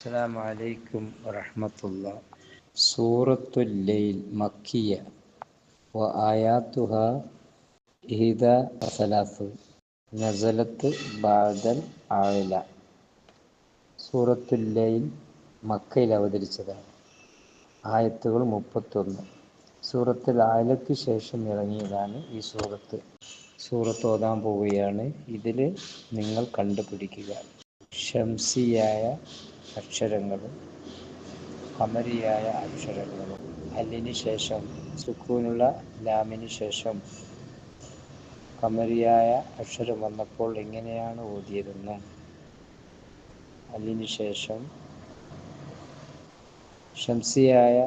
السلام عليكم ورحمة الله. سورة الليل مكية وآياتها 31 نزلت بعد الآية. സൂറത്തുൽ ലൈൽ മക്കയിൽ അവതരിച്ചതാണ്. ആയത്തുകൾ 31. സൂറത്തുൽ ആലയ്ക്ക് ശേഷം ഇറങ്ങിയതാണ് ഈ സൂറത്ത് ഓതാൻ പോവുകയാണ്. ഇതിൽ നിങ്ങൾ കണ്ടുപിടിക്കുക ഷംസിയായ അക്ഷരങ്ങളും ഖമരിയായ അക്ഷരങ്ങളും. അല്ലിന് ശേഷം സുക്കൂനുള്ള ലാമിന് ശേഷം ഖമരിയായ അക്ഷരം വന്നപ്പോൾ എങ്ങനെയാണ് ഓതിയതെന്നും അല്ലിന് ശേഷം ഷംസിയായ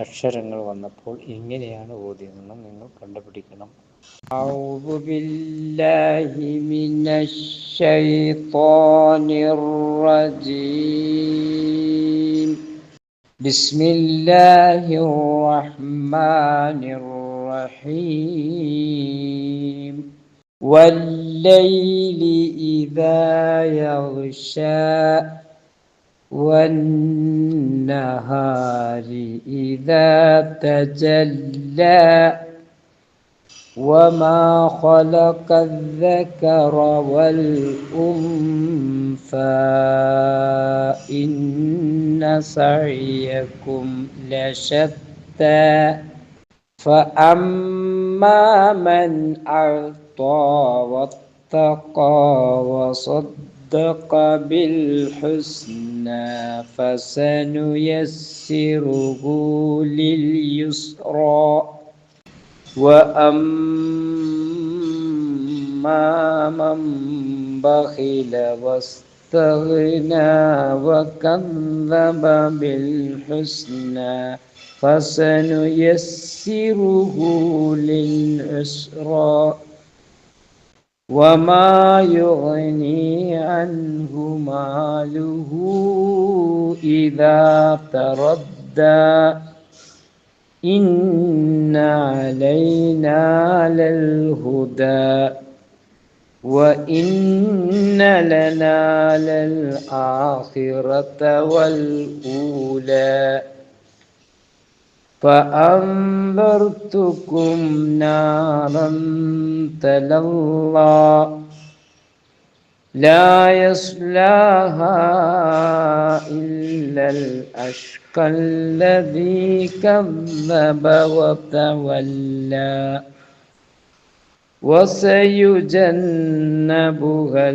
അക്ഷരങ്ങൾ വന്നപ്പോൾ എങ്ങനെയാണ് ഓതിയതെന്നും നിങ്ങൾ കണ്ടുപിടിക്കണം. أعوذ بالله من الشيطان الرجيم. بسم الله الرحمن الرحيم. والليل إذا يغشى والنهار إذا تجلى وما خلق الذكر والأنثى إن سعيكم لشتى فأما من أعطى واتقى وصدق بالحسنى فسنيسره لليسرى وأما من بخل واستغنى وكذب بالحسنى فسنيسره للعسرى وما يغني عنه ماله إذا تردى إن علينا للهدى وإن لنا للآخرة والأولى فأنذرتكم نارا تلظى لا يصلاها إلا الأشقى الذي كذب وتولى وسيجنبها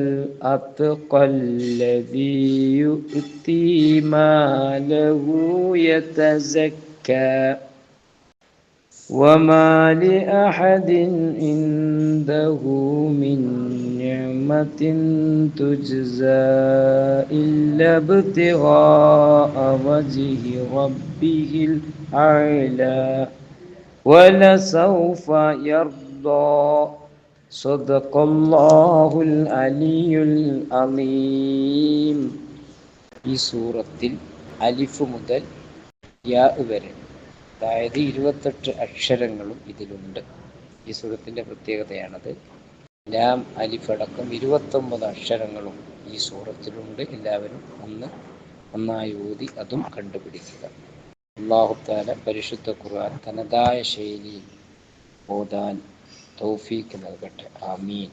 الأتقى الذي يؤتي ماله يتزكى وما لأحد عنده من نعمة تجزى إلا ابتغاء وجه ربه الأعلى ولسوف يرضى صدق الله العلي العظيم. ഈ സൂറത്തിൽ അലിഫ് മുതൽ യാ വരെ, അതായത് 28 അക്ഷരങ്ങളും ഇതിലുണ്ട്. ഈ സൂറത്തിൻ്റെ പ്രത്യേകതയാണത്. ലാം അലിഫ് അടക്കം 29 അക്ഷരങ്ങളും ഈ സൂറത്തിലുണ്ട്. എല്ലാവരും നന്നായി ഓതി അതും കണ്ടുപിടിക്കുക. അല്ലാഹു തആല പരിശുദ്ധ ഖുർആൻ തനതായ ശൈലിയിൽ ഓതാൻ തൗഫീഖ് നൽകട്ടെ. ആമീൻ.